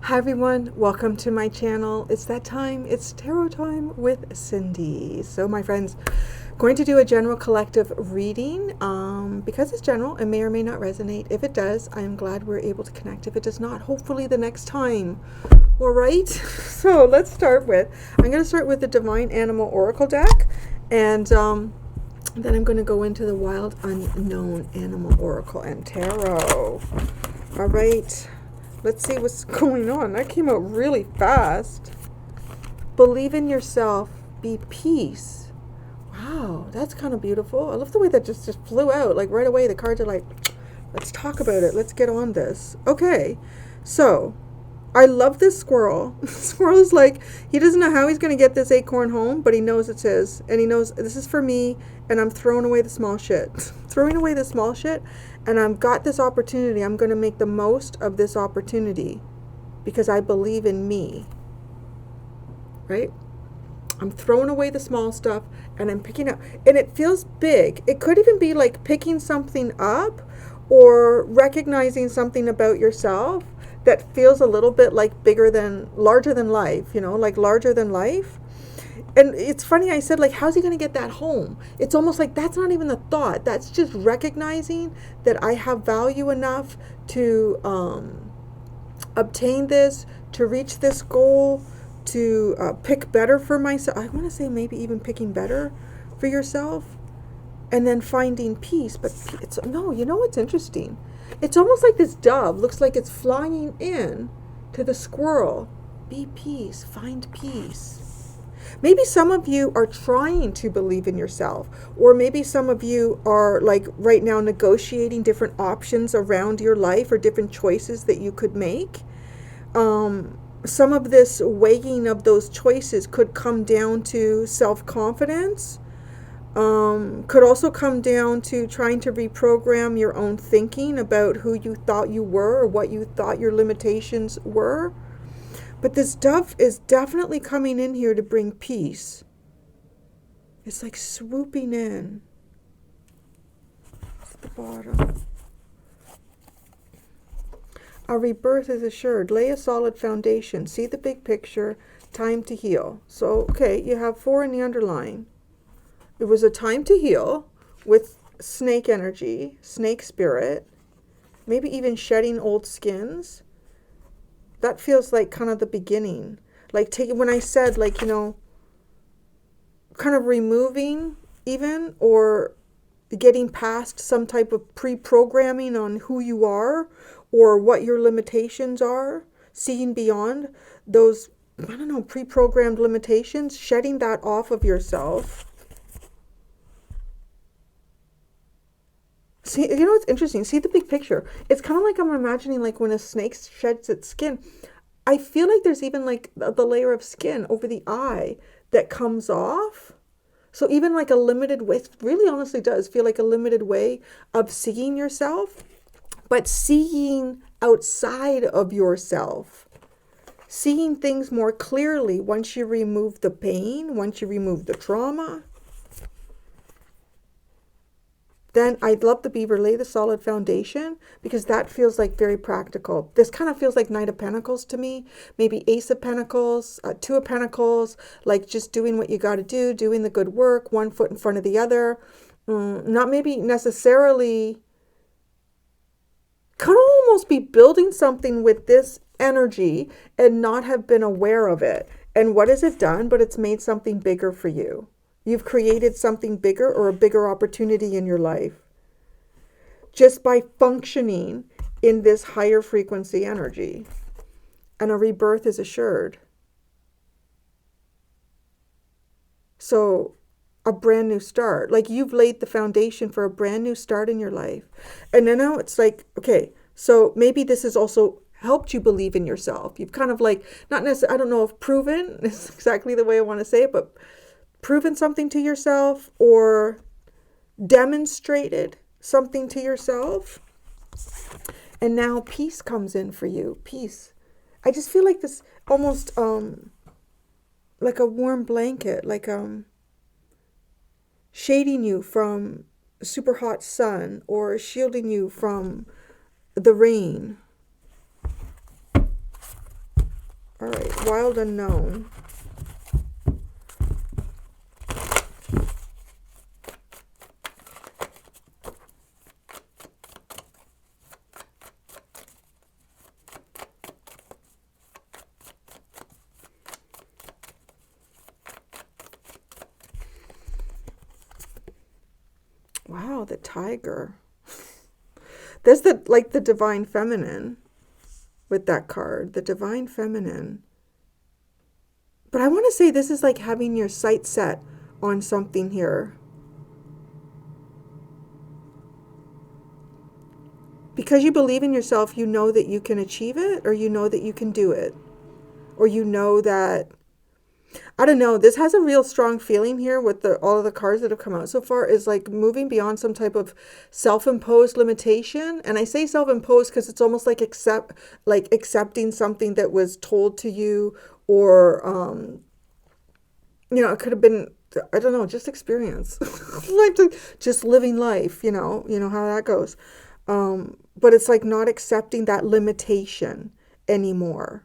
Hi everyone, welcome to my channel. It's that time, it's tarot time with Cindy. So my friends, going to do a general collective reading. Because it's general, it may or may not resonate. If it does, I am glad we're able to connect. If it does not, hopefully the next time. All right, so let's start with, I'm going to start with the Divine Animal Oracle deck, and then I'm going to go into the Wild Unknown Animal Oracle and Tarot. All right. Let's see what's going on. That came out really fast. Believe in yourself. Be peace. Wow, that's kind of beautiful. I love the way that just flew out. Like right away, the cards are like, let's talk about it. Let's get on this. Okay, so I love this squirrel. Squirrel is like, he doesn't know how he's going to get this acorn home, but he knows it's his. And he knows this is for me, and I'm throwing away the small shit. Throwing away the small shit, and I've got this opportunity. I'm going to make the most of this opportunity because I believe in me. Right? I'm throwing away the small stuff, and I'm picking up. And it feels big. It could even be like picking something up or recognizing something about yourself that feels a little bit like larger than life, like larger than life. And it's funny, I said, like, how's he going to get that home? It's almost like that's not even the thought. That's just recognizing that I have value enough to obtain this, to reach this goal, to pick better for myself. I want to say maybe even picking better for yourself, and then finding peace. But what's interesting? It's almost like this dove looks like it's flying in to the squirrel. Be peace, find peace. Maybe some of you are trying to believe in yourself, or maybe some of you are like right now negotiating different options around your life or different choices that you could make. Some of this weighing of those choices could come down to self-confidence. Could also come down to trying to reprogram your own thinking about who you thought you were or what you thought your limitations were. But this dove is definitely coming in here to bring peace. It's like swooping in. At the bottom. A rebirth is assured. Lay a solid foundation. See the big picture. Time to heal. So, okay, you have 4 in the underlying. It was a time to heal with snake energy, snake spirit, maybe even shedding old skins. That feels like kind of the beginning. Like when I said, like, kind of removing even, or getting past some type of pre-programming on who you are or what your limitations are, seeing beyond those, pre-programmed limitations, shedding that off of yourself. See, it's interesting. See the big picture. It's kind of like I'm imagining like when a snake sheds its skin. I feel like there's even like the layer of skin over the eye that comes off. So even like a limited way, it really honestly does feel like a limited way of seeing yourself, but seeing outside of yourself. Seeing things more clearly once you remove the pain, once you remove the trauma. Then I'd love the beaver, lay the solid foundation, because that feels like very practical. This kind of feels like Knight of Pentacles to me, maybe Ace of Pentacles, 2 of Pentacles, like just doing what you got to do, doing the good work, 1 foot in front of the other. Not maybe necessarily, could almost be building something with this energy and not have been aware of it. And what has it done? But it's made something bigger for you. You've created something bigger or a bigger opportunity in your life just by functioning in this higher frequency energy. And a rebirth is assured. So a brand new start, like you've laid the foundation for a brand new start in your life. And then now it's like, okay, so maybe this has also helped you believe in yourself. You've kind of like, not necessarily, I don't know if proven is exactly the way I want to say it, but proven something to yourself or demonstrated something to yourself. And now peace comes in for you. Peace. I just feel like this almost like a warm blanket, like shading you from super hot sun or shielding you from the rain. All right, wild unknown. Wow, the tiger. There's the divine feminine with that card, the divine feminine. But I want to say this is like having your sight set on something here. Because you believe in yourself, you know that you can achieve it, or you know that you can do it. Or you know that, I don't know, this has a real strong feeling here with all of the cards that have come out so far, is like moving beyond some type of self-imposed limitation. And I say self-imposed because it's almost like accepting something that was told to you, or it could have been, I don't know, just experience. Like just living life, you know how that goes. But it's like not accepting that limitation anymore.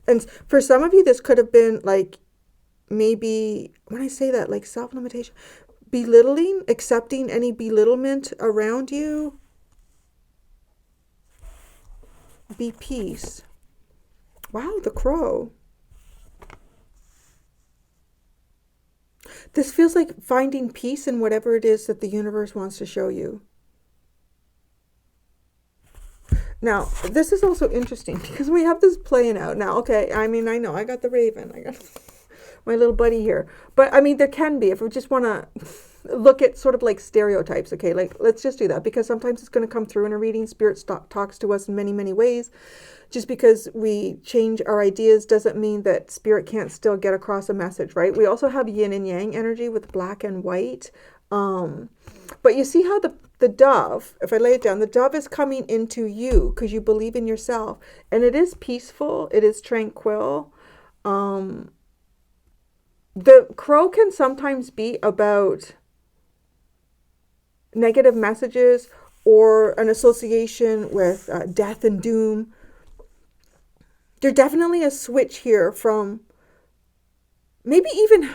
And for some of you, this could have been like, maybe, when I say that, like self-limitation, belittling, accepting any belittlement around you. Be peace. Wow, the crow. This feels like finding peace in whatever it is that the universe wants to show you. Now, this is also interesting because we have this playing out now. Okay, I mean, I know I got the raven. I got my little buddy here. But I mean, there can be, if we just want to look at sort of like stereotypes, okay, like let's just do that, because sometimes it's going to come through in a reading. Spirit talks to us in many, many ways. Just because we change our ideas doesn't mean that spirit can't still get across a message, right? We also have yin and yang energy with black and white. But you see how the dove, if I lay it down, the dove is coming into you because you believe in yourself. And it is peaceful. It is tranquil. The crow can sometimes be about negative messages or an association with death and doom. There's definitely a switch here from maybe even,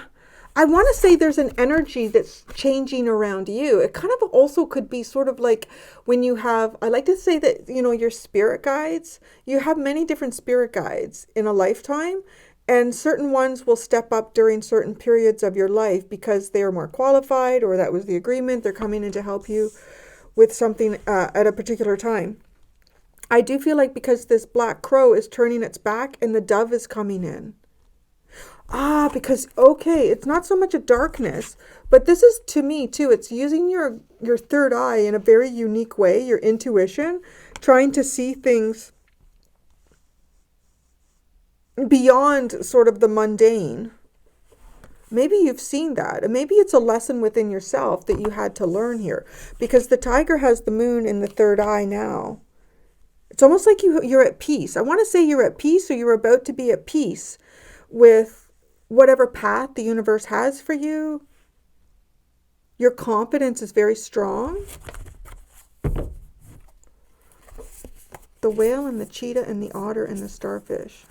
I want to say there's an energy that's changing around you. It kind of also could be sort of like when you have, I like to say that, your spirit guides, you have many different spirit guides in a lifetime, and certain ones will step up during certain periods of your life because they are more qualified, or that was the agreement. They're coming in to help you with something at a particular time. I do feel like because this black crow is turning its back and the dove is coming in. Because, okay, it's not so much a darkness, but this is, to me, too, it's using your third eye in a very unique way, your intuition, trying to see things beyond sort of the mundane. Maybe you've seen that, and maybe it's a lesson within yourself that you had to learn here, because the tiger has the moon in the third eye now. It's almost like you're at peace. I want to say you're at peace, or you're about to be at peace with whatever path the universe has for you. Your confidence is very strong. The whale and the cheetah and the otter and the starfish.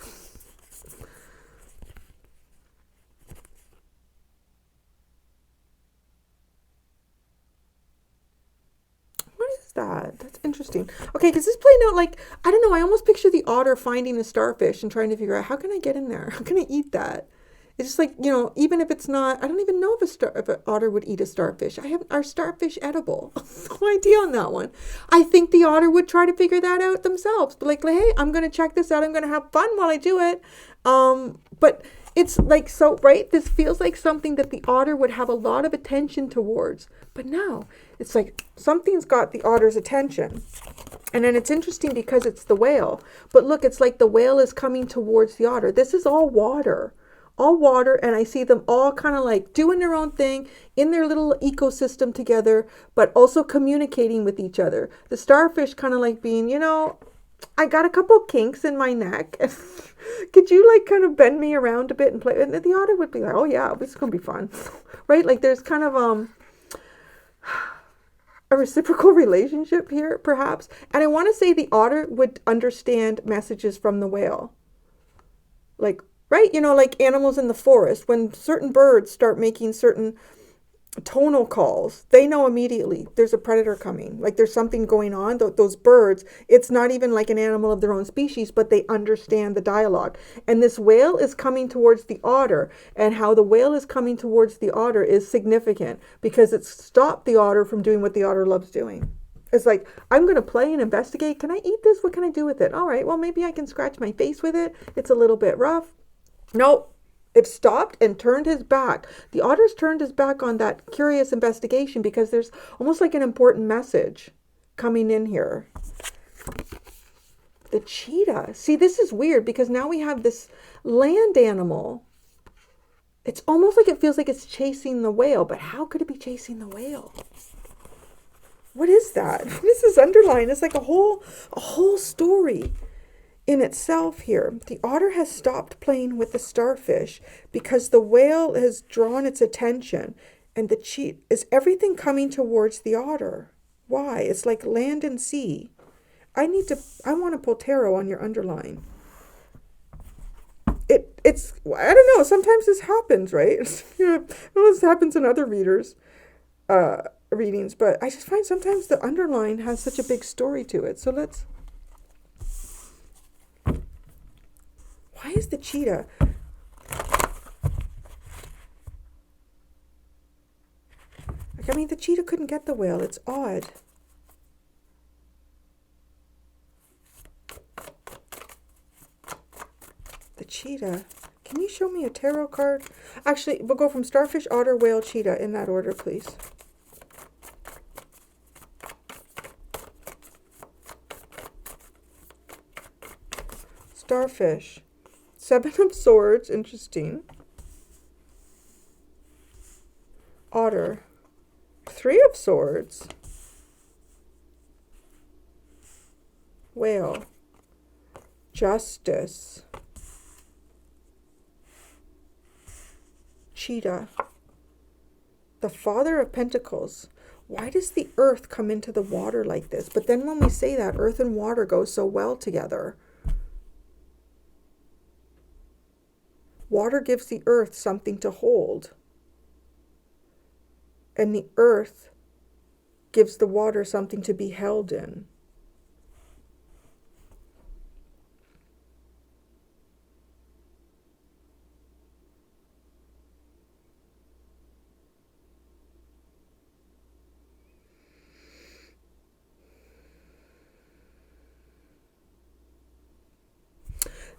That? That's interesting. Okay, because this is playing out like, I don't know, I almost picture the otter finding a starfish and trying to figure out, how can I get in there? How can I eat that? It's just like, even if it's not, I don't even know if an otter would eat a starfish. Are starfish edible? No idea on that one. I think the otter would try to figure that out themselves. But like, hey, I'm going to check this out. I'm going to have fun while I do it. But it's like, so, right? This feels like something that the otter would have a lot of attention towards. But now it's like something's got the otter's attention. And then it's interesting because it's the whale. But look, it's like the whale is coming towards the otter. This is all water. All water. And I see them all kind of like doing their own thing in their little ecosystem together, but also communicating with each other. The starfish kind of like being, I got a couple kinks in my neck. Could you like kind of bend me around a bit and play? And the otter would be like, oh yeah, this is going to be fun. Right? Like there's kind of a reciprocal relationship here, perhaps. And I want to say the otter would understand messages from the whale. like, right? You know, like animals in the forest, when certain birds start making certain tonal calls, they know immediately there's a predator coming. Like there's something going on. Those birds, it's not even like an animal of their own species, but they understand the dialogue. And this whale is coming towards the otter, and how the whale is coming towards the otter is significant because it's stopped the otter from doing what the otter loves doing. It's like, I'm going to play and investigate. Can I eat this? What can I do with it? All right, well, maybe I can scratch my face with it. It's a little bit rough. Nope. It stopped and turned his back. The otter's turned his back on that curious investigation because there's almost like an important message coming in here. The cheetah. See, this is weird because now we have this land animal. It's almost like it feels like it's chasing the whale, but how could it be chasing the whale? What is that? This is underlined. It's like a whole story in itself here. The otter has stopped playing with the starfish because the whale has drawn its attention, and the cheetah is everything coming towards the otter. Why? It's like land and sea. I want to pull tarot on your underline. It's I don't know, sometimes this happens, right? I know this happens in other readings, but I just find sometimes the underline has such a big story to it. So let's. Why is the cheetah? Like, I mean, the cheetah couldn't get the whale. It's odd. The cheetah. Can you show me a tarot card? Actually, we'll go from starfish, otter, whale, cheetah in that order, please. Starfish. 7 of Swords, interesting. Otter. 3 of Swords. Whale. Justice. Cheetah. The Father of Pentacles. Why does the earth come into the water like this? But then when we say that, earth and water go so well together. Water gives the earth something to hold. And the earth gives the water something to be held in.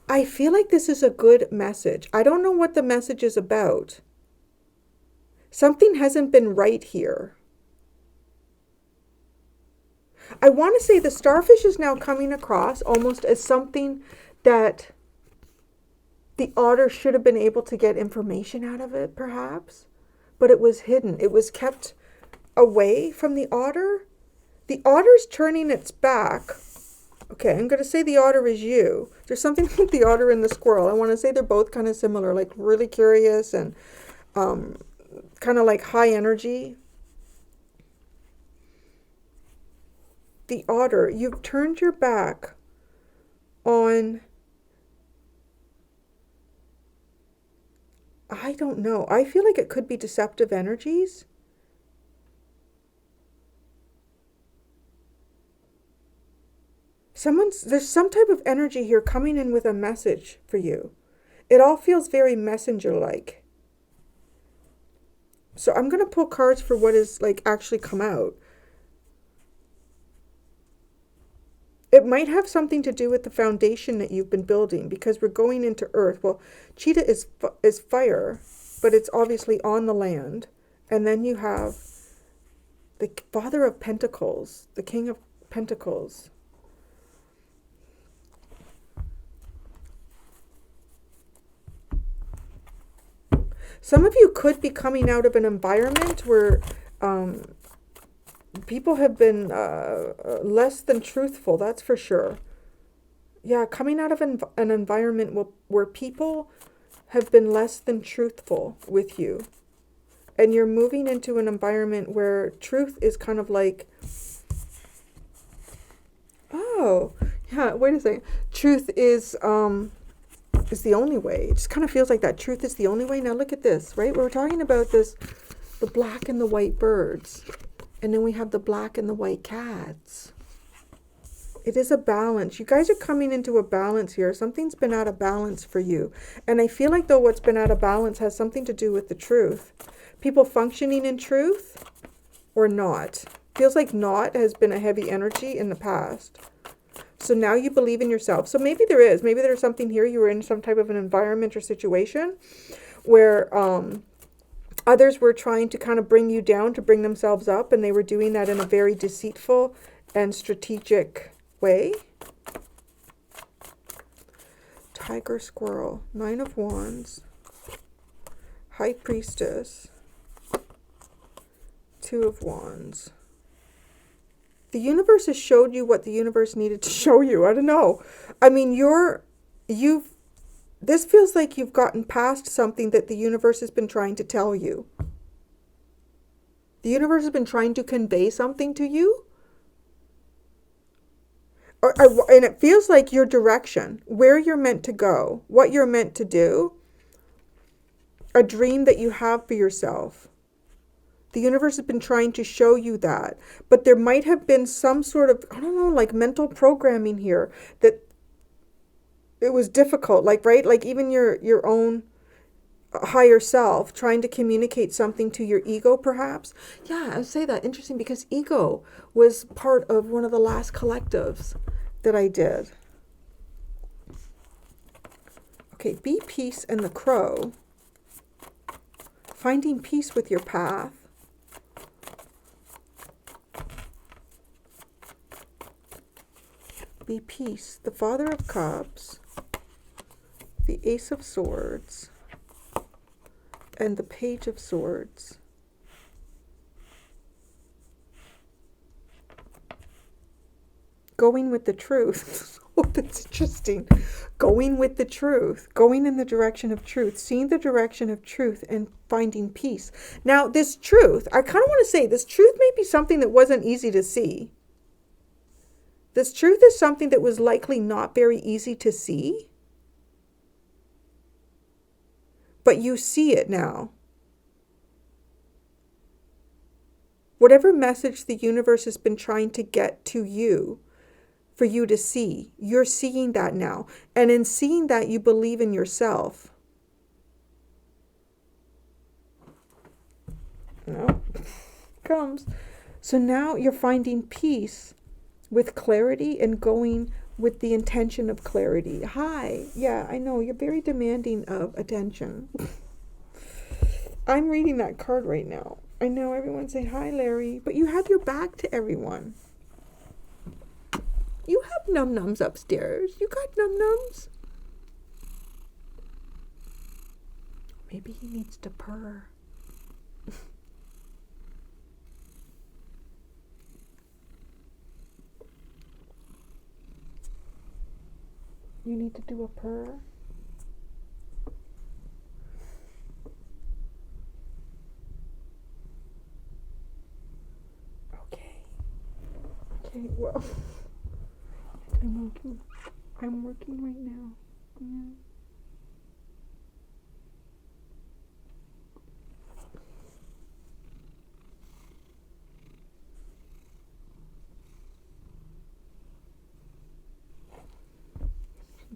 I feel like this is a good message. I don't know what the message is about. Something hasn't been right here. I want to say the starfish is now coming across almost as something that the otter should have been able to get information out of it, perhaps. But it was hidden. It was kept away from the otter. The otter's turning its back. Okay, I'm going to say the otter is you. There's something with the otter and the squirrel. I want to say they're both kind of similar, like really curious and kind of like high energy. The otter, you've turned your back on, I don't know. I feel like it could be deceptive energies. There's some type of energy here coming in with a message for you. It all feels very messenger-like. So I'm going to pull cards for what is like actually come out. It might have something to do with the foundation that you've been building because we're going into earth. Well, cheetah is fire, but it's obviously on the land. And then you have the Father of Pentacles, the King of Pentacles. Some of you could be coming out of an environment where people have been less than truthful, that's for sure. Yeah, coming out of an environment where people have been less than truthful with you. And you're moving into an environment where truth is kind of like, oh, yeah, wait a second. Truth is is the only way. It just kind of feels like that truth is the only way. Now look at this, right? We're talking about this, the black and the white birds. And then we have the black and the white cats. It is a balance. You guys are coming into a balance here. Something's been out of balance for you. And I feel like though what's been out of balance has something to do with the truth. People functioning in truth or not. Feels like not has been a heavy energy in the past. So now you believe in yourself. So maybe there is. Maybe there's something here. You were in some type of an environment or situation where others were trying to kind of bring you down to bring themselves up. And they were doing that in a very deceitful and strategic way. Tiger, squirrel, 9 of Wands, High Priestess, 2 of Wands. The universe has showed you what the universe needed to show you. I don't know. I mean, this feels like you've gotten past something that the universe has been trying to tell you. The universe has been trying to convey something to you. And it feels like your direction, where you're meant to go, what you're meant to do, a dream that you have for yourself. The universe has been trying to show you that. But there might have been some sort of, I don't know, like mental programming here that it was difficult. Like, right? Like even your own higher self trying to communicate something to your ego, perhaps. Yeah, I would say that. Interesting, because ego was part of one of the last collectives that I did. Okay, be peace and the crow. Finding peace with your path. Be peace. The Father of Cups. The Ace of Swords. And the Page of Swords. Going with the truth. Oh, that's interesting. Going with the truth. Going in the direction of truth. Seeing the direction of truth and finding peace. Now, this truth, I kind of want to say, this truth may be something that wasn't easy to see. This truth is something that was likely not very easy to see. But you see it now. Whatever message the universe has been trying to get to you, for you to see, you're seeing that now. And in seeing that, you believe in yourself. No, comes. So now you're finding peace with clarity and going with the intention of clarity. Hi. Yeah, I know. You're very demanding of attention. I'm reading that card right now. I know everyone say, hi, Larry. But you have your back to everyone. You have num-nums upstairs. You got num-nums. Maybe he needs to purr. You need to do a purr. Okay. Okay, well, I'm working right now. Yeah.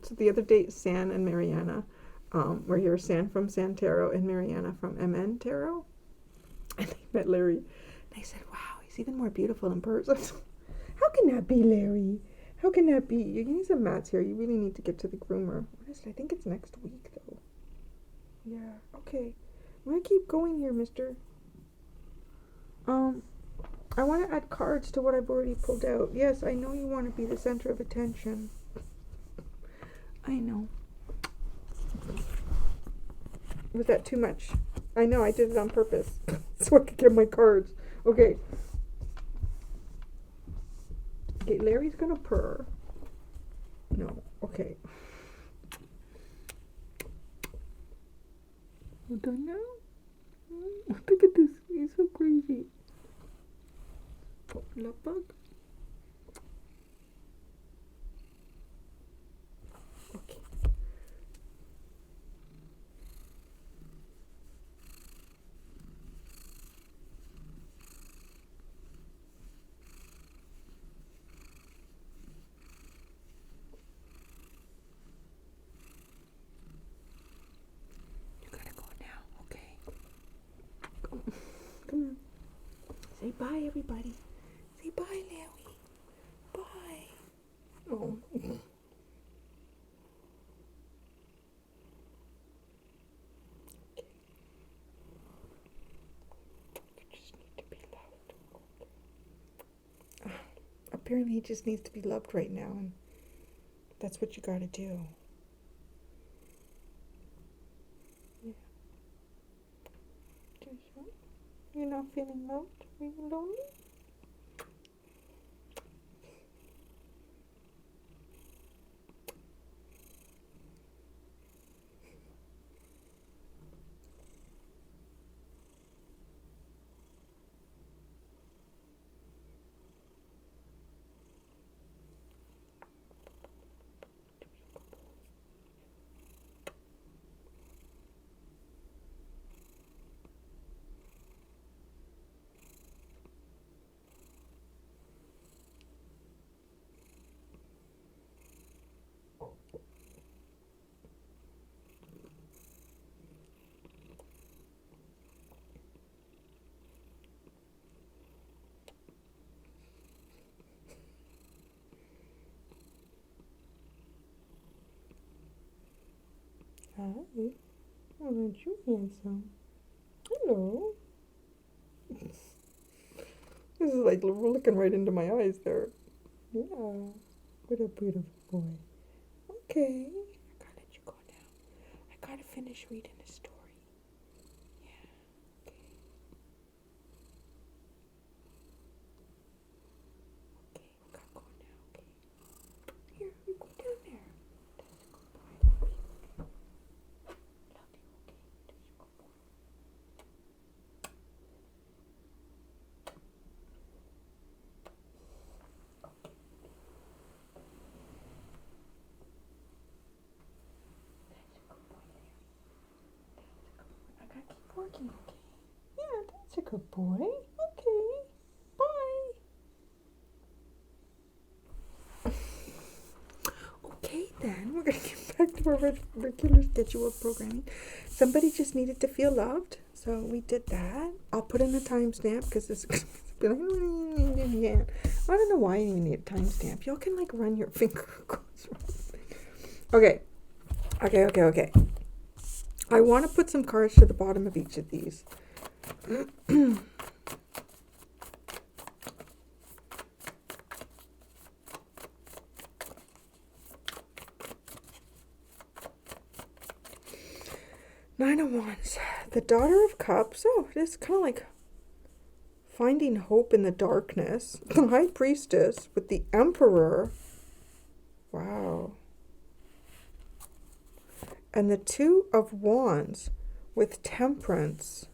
So the other day, San and Mariana were here. San from San Tarot and Mariana from MN Tarot. And they met Larry. And I said, wow, he's even more beautiful in person. How can that be, Larry? How can that be? You need some mats here. You really need to get to the groomer. What is it? I think it's next week, though. Yeah, okay. I'm going to keep going here, mister. I want to add cards to what I've already pulled out. Yes, I know you want to be the center of attention. I know. Was that too much? I know, I did it on purpose. So I could get my cards. Okay. Okay, Larry's gonna purr. No, okay. We're done now? Look at this. He's so crazy. Love bug. bye, everybody. Say bye, Larry. Bye. Oh. Apparently he just needs to be loved right now, and that's what you gotta do. Yeah. You're not feeling loved? Are you lonely? Hi. Aren't you handsome? Hello. This is like looking right into my eyes there. Yeah. What a beautiful boy. Okay. I gotta let you go now. I gotta finish reading the story. Yeah. Okay. Okay, we gotta go now. Okay. Here, you go down there. That's a good boy. Love you. Okay. That's a good boy. I gotta keep working, okay? Yeah, that's a good boy. Okay. Bye. Okay, then. We're gonna get back to our regular schedule of programming. Somebody just needed to feel loved, so we did that. I'll put in a timestamp because this is I don't know why you need a timestamp. Y'all can like run your finger across. Okay. I want to put some cards to the bottom of each of these. 9 of Wands. The Daughter of Cups. Oh, it is kind of like finding hope in the darkness. The High Priestess with the Emperor. Wow. And the Two of Wands with Temperance.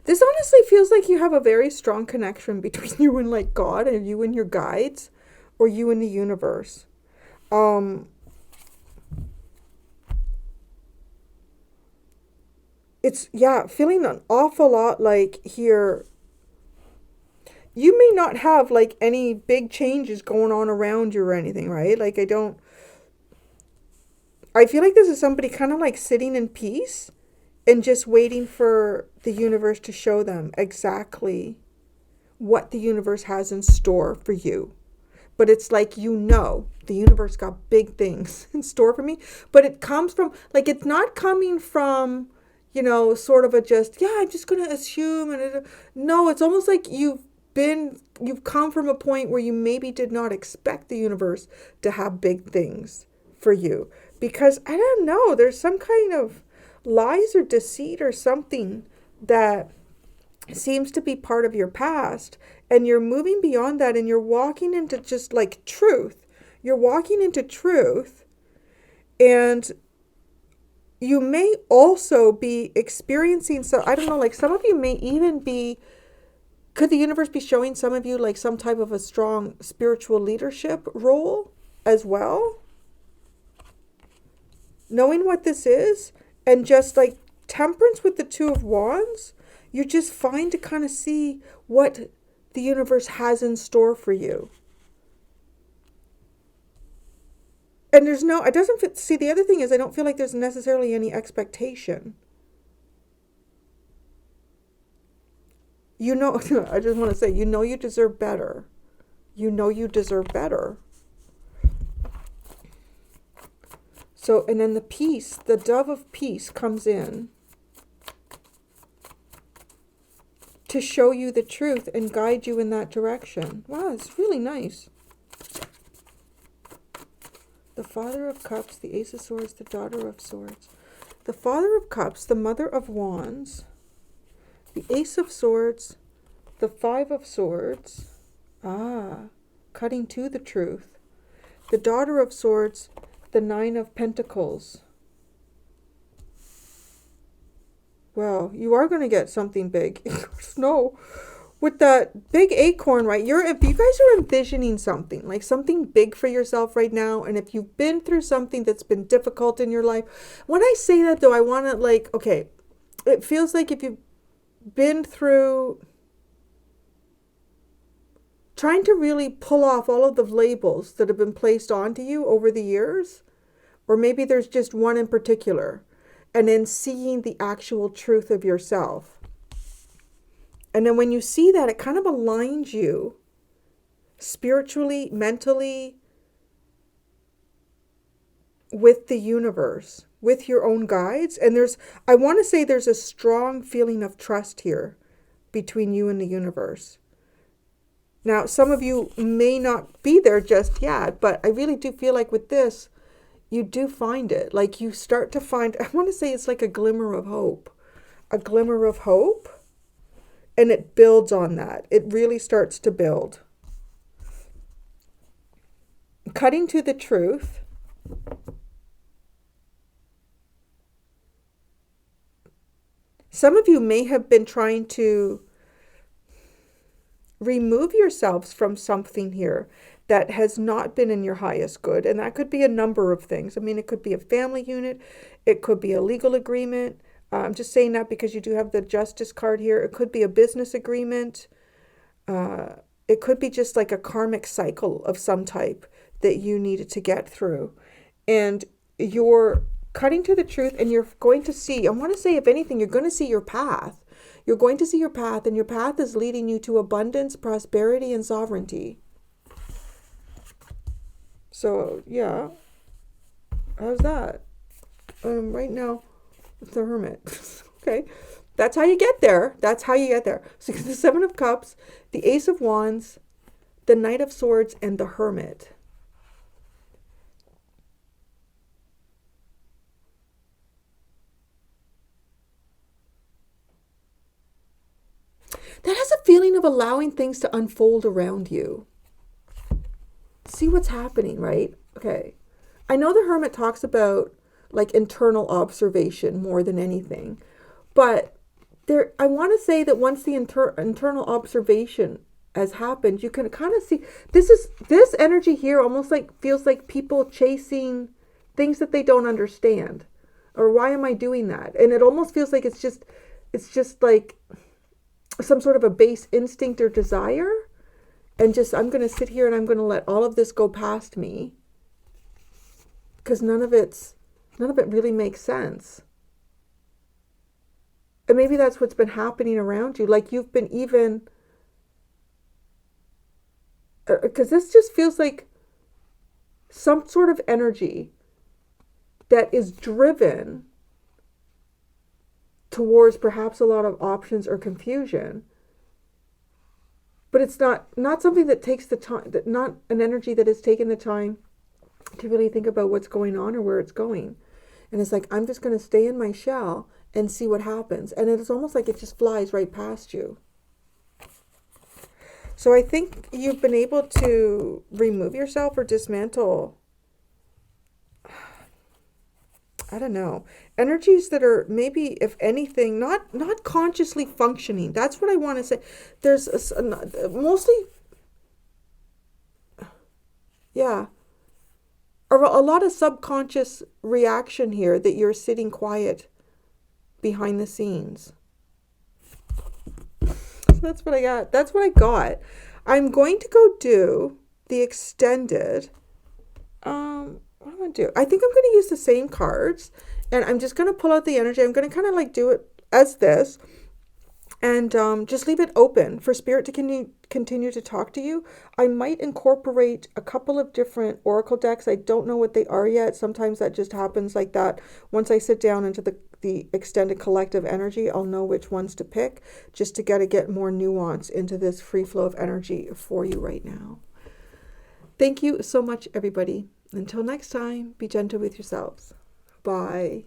This honestly feels like you have a very strong connection between you and like God, or you and your guides, or you and the universe. It's, yeah, feeling an awful lot like here. You may not have like any big changes going on around you or anything, right? Like I feel like this is somebody kind of like sitting in peace and just waiting for the universe to show them exactly what the universe has in store for you. But it's like, the universe got big things in store for me. But it comes from, like, it's not coming from, sort of a just, yeah, I'm just going to assume. No, it's almost like you've come from a point where you maybe did not expect the universe to have big things for you. Because, I don't know, there's some kind of lies or deceit or something that seems to be part of your past, and you're moving beyond that, and you're walking into just like truth. You're walking into truth, and you may also be experiencing, so I don't know, like some of you may even be, could the universe be showing some of you like some type of a strong spiritual leadership role as well? Knowing what this is, and just like Temperance with the Two of Wands, you're just fine to kind of see what the universe has in store for you. And there's no, it doesn't fit, see, the other thing is I don't feel like there's necessarily any expectation. You know, I just want to say, you know you deserve better. You know you deserve better. So, and then the peace, the dove of peace comes in to show you the truth and guide you in that direction. Wow, it's really nice. The Father of Cups, the Ace of Swords, the Daughter of Swords. The Father of Cups, the Mother of Wands, the Ace of Swords, the Five of Swords. Cutting to the truth. The Daughter of Swords, the Nine of Pentacles. Well, you are going to get something big. No. With that big acorn, right? If you guys are envisioning something, like something big for yourself right now, and if you've been through something that's been difficult in your life, when I say that though, I want to like, okay, it feels like if you've been through trying to really pull off all of the labels that have been placed onto you over the years, or maybe there's just one in particular, and then seeing the actual truth of yourself. And then when you see that, it kind of aligns you spiritually, mentally, with the universe, with your own guides. And I want to say there's a strong feeling of trust here between you and the universe. Now, some of you may not be there just yet, but I really do feel like with this, you do find it. Like you start to find, I want to say it's like a glimmer of hope. A glimmer of hope. And it builds on that. It really starts to build. Cutting to the truth. Some of you may have been trying to remove yourselves from something here that has not been in your highest good. And that could be a number of things. I mean, it could be a family unit. It could be a legal agreement. I'm just saying that because you do have the Justice card here. It could be a business agreement. It could be just like a karmic cycle of some type that you needed to get through. And you're cutting to the truth, and you're going to see, I want to say, if anything, you're going to see your path. You're going to see your path, and your path is leading you to abundance, prosperity, and sovereignty. So, yeah. How's that? Right now, it's the Hermit. Okay. That's how you get there. That's how you get there. So the Seven of Cups, the Ace of Wands, the Knight of Swords, and the Hermit. That has a feeling of allowing things to unfold around you. See what's happening, right? Okay. I know the Hermit talks about like internal observation more than anything. But I want to say that once the internal observation has happened, you can kind of see this energy here almost like feels like people chasing things that they don't understand. Or why am I doing that? And it almost feels like it's just like some sort of a base instinct or desire. And just, I'm going to sit here and I'm going to let all of this go past me. Because none of it really makes sense. And maybe that's what's been happening around you. Like you've been even, because this just feels like some sort of energy that is driven towards perhaps a lot of options or confusion. But it's not something that takes the time, not an energy that has taken the time to really think about what's going on or where it's going. And it's like, I'm just going to stay in my shell and see what happens. And it's almost like it just flies right past you. So I think you've been able to remove yourself or dismantle, I don't know, energies that are maybe, if anything, not consciously functioning. That's what I want to say. There's mostly, yeah, a lot of subconscious reaction here that you're sitting quiet behind the scenes. So that's what I got. That's what I got. I'm going to go do the extended. what am I going to do? I think I'm going to use the same cards, and I'm just going to pull out the energy. I'm going to kind of like do it as this, and just leave it open for spirit to continue to talk to you. I might incorporate a couple of different oracle decks. I don't know what they are yet. Sometimes that just happens like that. Once I sit down into the extended collective energy, I'll know which ones to pick, just to get more nuance into this free flow of energy for you right now. Thank you so much, everybody. Until next time, be gentle with yourselves. Bye.